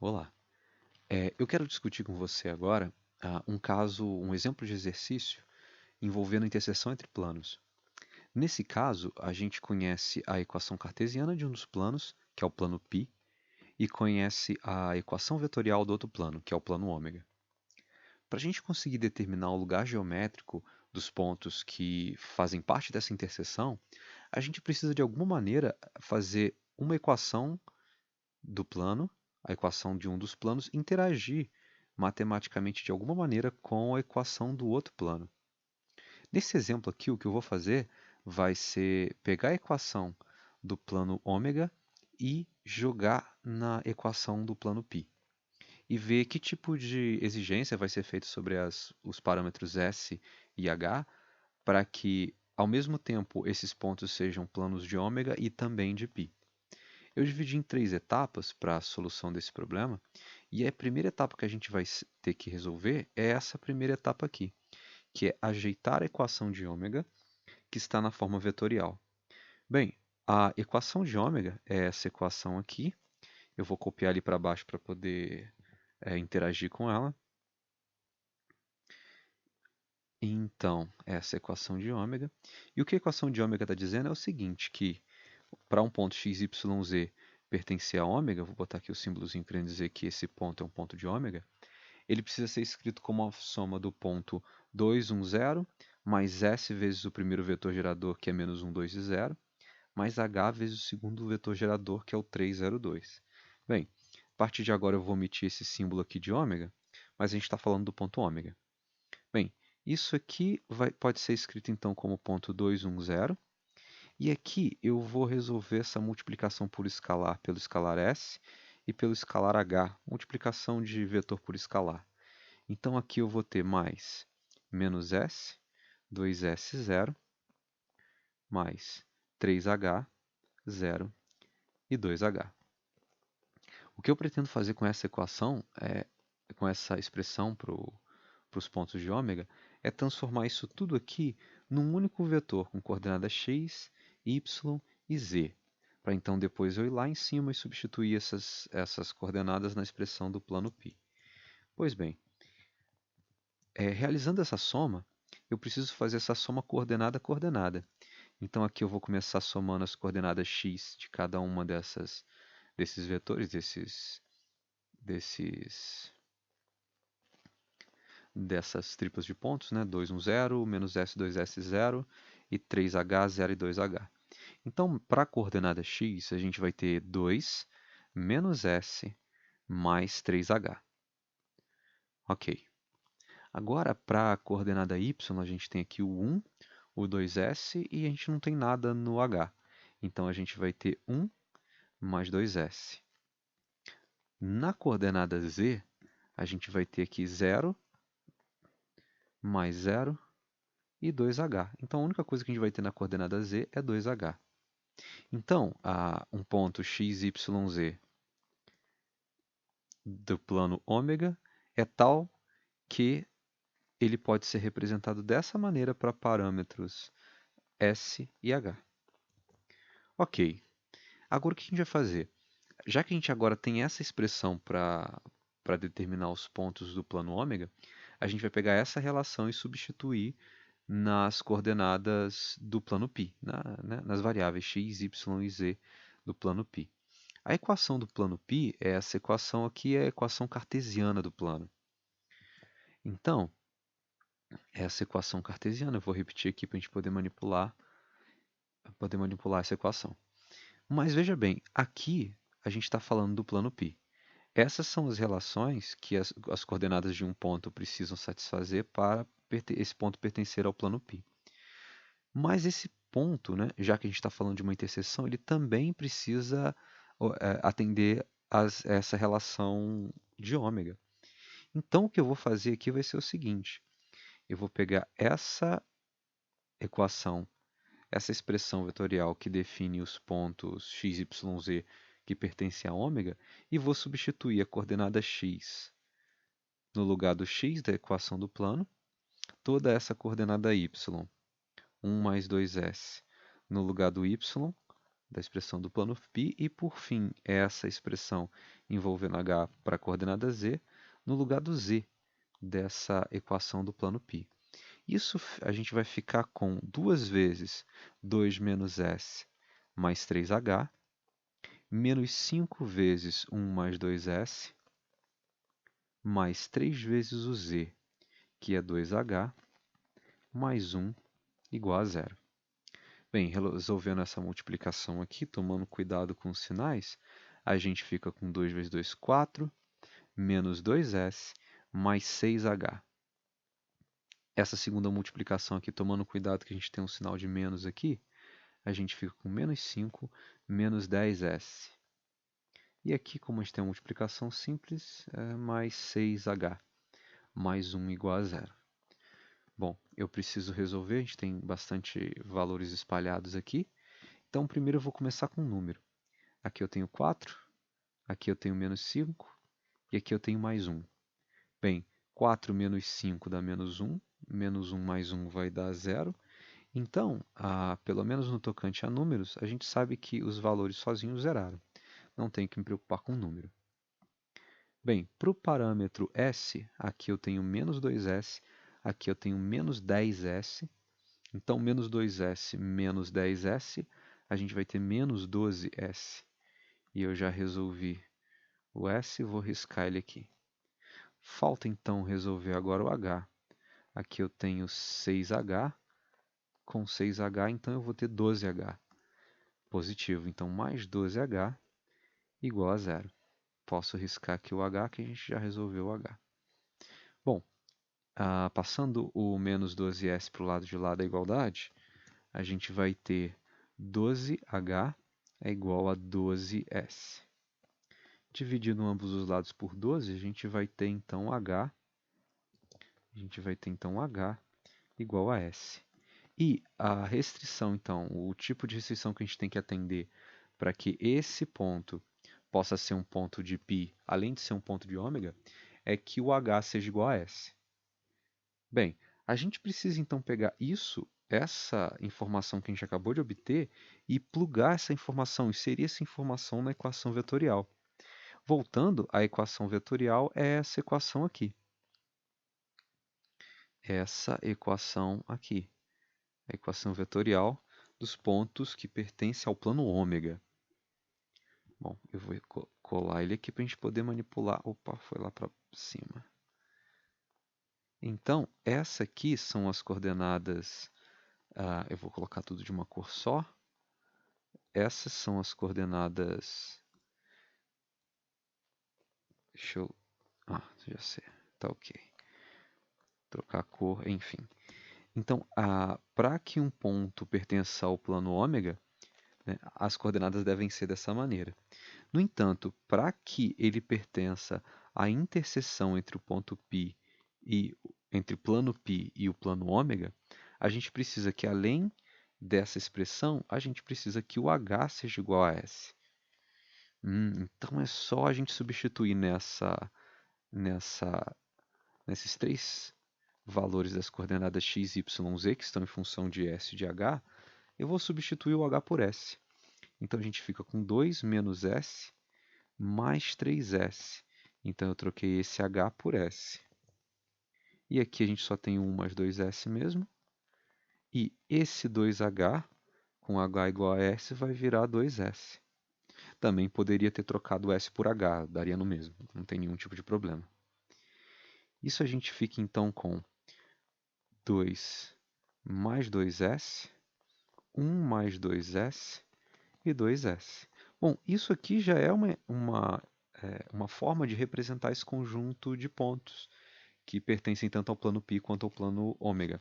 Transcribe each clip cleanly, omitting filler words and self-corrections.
Olá, eu quero discutir com você agora um exemplo de exercício envolvendo a interseção entre planos. Nesse caso, a gente conhece a equação cartesiana de um dos planos, que é o plano π, e conhece a equação vetorial do outro plano, que é o plano ômega. Para a gente conseguir determinar o lugar geométrico dos pontos que fazem parte dessa interseção, a gente precisa de alguma maneira fazer uma equação do plano, a equação de um dos planos, interagir matematicamente de alguma maneira com a equação do outro plano. Nesse exemplo aqui, o que eu vou fazer vai ser pegar a equação do plano ômega e jogar na equação do plano π. E ver que tipo de exigência vai ser feita sobre os parâmetros S e H para que, ao mesmo tempo, esses pontos sejam planos de ômega e também de π. Eu dividi em três etapas para a solução desse problema, e a primeira etapa que a gente vai ter que resolver é essa primeira etapa aqui, que é ajeitar a equação de ômega, que está na forma vetorial. Bem, a equação de ômega é essa equação aqui, eu vou copiar ali para baixo para poder interagir com ela. Então, essa é a equação de ômega. E o que a equação de ômega está dizendo é o seguinte, que para um ponto x, y, z pertencer a ômega, vou botar aqui o símbolozinho querendo dizer que esse ponto é um ponto de ômega, ele precisa ser escrito como a soma do ponto 2, 1, 0, mais s vezes o primeiro vetor gerador, que é menos 1, 2 e 0, mais h vezes o segundo vetor gerador, que é o 3, 0, 2. Bem, a partir de agora eu vou omitir esse símbolo aqui de ômega, mas a gente está falando do ponto ômega. Bem, isso aqui pode ser escrito então como ponto 2, 1, 0, e aqui eu vou resolver essa multiplicação por escalar pelo escalar s e pelo escalar h, multiplicação de vetor por escalar. Então aqui eu vou ter mais menos s, 2s, 0, mais 3h, 0 e 2h. O que eu pretendo fazer com essa equação, com essa expressão para os pontos de ômega, é transformar isso tudo aqui num único vetor com coordenadas x, y e z, para então depois eu ir lá em cima e substituir essas coordenadas na expressão do plano π. Pois bem, realizando essa soma, eu preciso fazer essa soma coordenada a coordenada. Então aqui eu vou começar somando as coordenadas x de cada uma desses vetores, dessas triplas de pontos, né? 2, 1, 0, menos s, 2s, 0 e 3h, 0 e 2h. Então, para a coordenada x, a gente vai ter 2 menos s mais 3h. Ok. Agora, para a coordenada y, a gente tem aqui o 1, o 2s e a gente não tem nada no h. Então, a gente vai ter 1 mais 2s. Na coordenada z, a gente vai ter aqui 0 mais 0 e 2h. Então, a única coisa que a gente vai ter na coordenada z é 2h. Então, um ponto x, y, z do plano ômega é tal que ele pode ser representado dessa maneira para parâmetros s e h. Ok, agora o que a gente vai fazer? Já que a gente agora tem essa expressão para determinar os pontos do plano ômega, a gente vai pegar essa relação e substituir nas coordenadas do plano π, nas variáveis x, y e z do plano π. A equação do plano π é essa equação aqui, é a equação cartesiana do plano. Então, essa equação cartesiana, eu vou repetir aqui para a gente poder manipular essa equação. Mas veja bem, aqui a gente está falando do plano π. Essas são as relações que as coordenadas de um ponto precisam satisfazer para esse ponto pertencer ao plano π. Mas esse ponto, né, já que a gente está falando de uma interseção, ele também precisa atender essa relação de ômega. Então, o que eu vou fazer aqui vai ser o seguinte. Eu vou pegar essa equação, essa expressão vetorial que define os pontos x, y, z que pertencem a ômega e vou substituir a coordenada x no lugar do x da equação do plano, toda essa coordenada y, 1 mais 2s, no lugar do y da expressão do plano π, e por fim, essa expressão envolvendo h para a coordenada z, no lugar do z dessa equação do plano π. Isso a gente vai ficar com 2 vezes 2 menos s mais 3h, menos 5 vezes 1 mais 2s, mais 3 vezes o z, que é 2h, mais 1 igual a zero. Bem, resolvendo essa multiplicação aqui, tomando cuidado com os sinais, a gente fica com 2 vezes 2, 4, menos 2s, mais 6h. Essa segunda multiplicação aqui, tomando cuidado que a gente tem um sinal de menos aqui, a gente fica com menos 5, menos 10s. E aqui, como a gente tem uma multiplicação simples, é mais 6h, mais 1 igual a zero. Bom, eu preciso resolver, a gente tem bastante valores espalhados aqui. Então, primeiro eu vou começar com um número. Aqui eu tenho 4, aqui eu tenho menos 5 e aqui eu tenho mais 1. Bem, 4 menos 5 dá menos 1, menos 1 mais 1 vai dar 0. Então, pelo menos no tocante a números, a gente sabe que os valores sozinhos zeraram. Não tenho que me preocupar com o número. Bem, para o parâmetro s, aqui eu tenho menos 2s, aqui eu tenho menos 10s. Então, menos 2s menos 10s, a gente vai ter menos 12s. E eu já resolvi o s, vou riscar ele aqui. Falta então resolver agora o h. Aqui eu tenho 6h, com 6h, então eu vou ter 12h. Positivo, então mais 12h igual a zero. Posso riscar aqui o h, que a gente já resolveu o h. Bom, passando o menos 12s para o lado de lá da igualdade, a gente vai ter 12h é igual a 12s. Dividindo ambos os lados por 12, a gente vai ter então h igual a s. E a restrição, então, o tipo de restrição que a gente tem que atender para que esse ponto possa ser um ponto de π, além de ser um ponto de ômega, é que o h seja igual a s. Bem, a gente precisa então pegar essa informação que a gente acabou de obter, e plugar essa informação, inserir essa informação na equação vetorial. Voltando, a equação vetorial é essa equação aqui. Essa equação aqui. A equação vetorial dos pontos que pertencem ao plano ômega. Bom, eu vou colar ele aqui para a gente poder manipular. Opa, foi lá para cima. Então, essa aqui são as coordenadas. Eu vou colocar tudo de uma cor só. Essas são as coordenadas. Deixa eu. Já sei. Tá ok. Trocar a cor, enfim. Então, para que um ponto pertença ao plano ômega, né, as coordenadas devem ser dessa maneira. No entanto, para que ele pertença à interseção entre o ponto π e entre o plano π e o plano ômega, a gente precisa que, além dessa expressão, a gente precisa que o h seja igual a s. Então é só a gente substituir nesses três valores das coordenadas x, y, z, que estão em função de s e de h, eu vou substituir o h por s. Então a gente fica com 2 menos s mais 3s. Então eu troquei esse h por s. E aqui a gente só tem 1 mais 2s mesmo. E esse 2h, com h igual a s, vai virar 2s. Também poderia ter trocado s por h, daria no mesmo, não tem nenhum tipo de problema. Isso a gente fica então com 2 mais 2s, 1 mais 2s e 2s. Bom, isso aqui já é uma forma de representar esse conjunto de pontos que pertencem tanto ao plano π quanto ao plano ômega.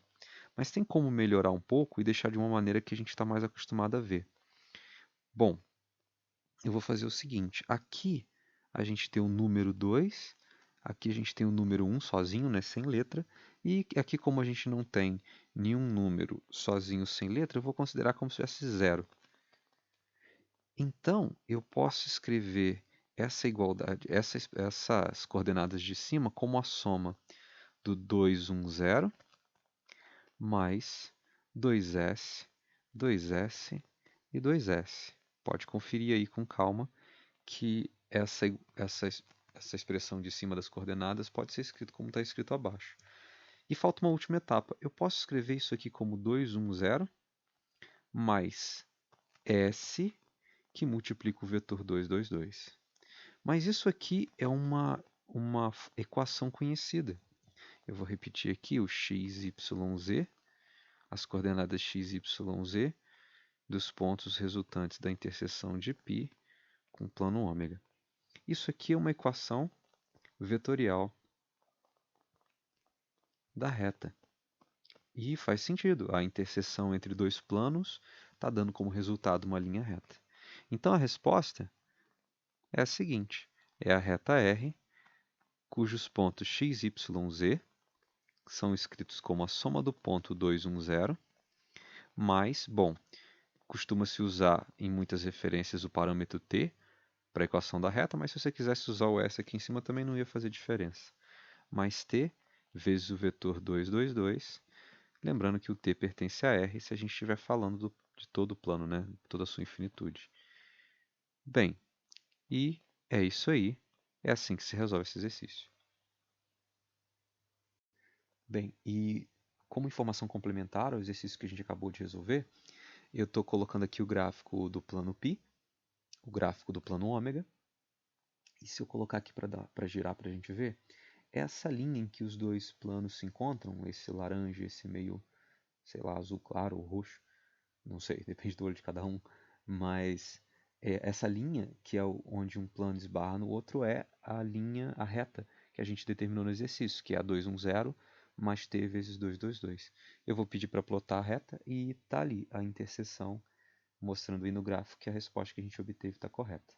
Mas tem como melhorar um pouco e deixar de uma maneira que a gente está mais acostumado a ver. Bom, eu vou fazer o seguinte. Aqui a gente tem o número 2, aqui a gente tem o número 1 sozinho, né, sem letra, e aqui, como a gente não tem nenhum número sozinho sem letra, eu vou considerar como se tivesse 0. Então, eu posso escrever essa igualdade, essas coordenadas de cima como a soma do 2, 1, 0, mais 2s, 2s e 2s. Pode conferir aí com calma que essa expressão de cima das coordenadas pode ser escrito como está escrito abaixo. E falta uma última etapa. Eu posso escrever isso aqui como 210 mais S que multiplica o vetor 222. Mas isso aqui é uma equação conhecida. Eu vou repetir aqui o x, y, z, as coordenadas x, y, z dos pontos resultantes da interseção de π com o plano ômega. Isso aqui é uma equação vetorial da reta. E faz sentido, a interseção entre dois planos está dando como resultado uma linha reta. Então a resposta é a seguinte, é a reta R, cujos pontos x, y, z são escritos como a soma do ponto 210, mais, bom, costuma-se usar em muitas referências o parâmetro t para a equação da reta, mas se você quisesse usar o s aqui em cima também não ia fazer diferença. Mais t vezes o vetor 222, lembrando que o t pertence a R se a gente estiver falando de todo o plano, né? Toda a sua infinitude. Bem, e é isso aí. É assim que se resolve esse exercício. Bem, e como informação complementar ao exercício que a gente acabou de resolver, eu estou colocando aqui o gráfico do plano π, o gráfico do plano ômega. E se eu colocar aqui para girar para a gente ver, essa linha em que os dois planos se encontram, esse laranja, esse meio, sei lá, azul claro ou roxo, não sei, depende do olho de cada um, mas essa linha, que é onde um plano esbarra no outro, é a linha, a reta que a gente determinou no exercício, que é a 210 mais t vezes 222. Eu vou pedir para plotar a reta e está ali a interseção, mostrando aí no gráfico que a resposta que a gente obteve está correta.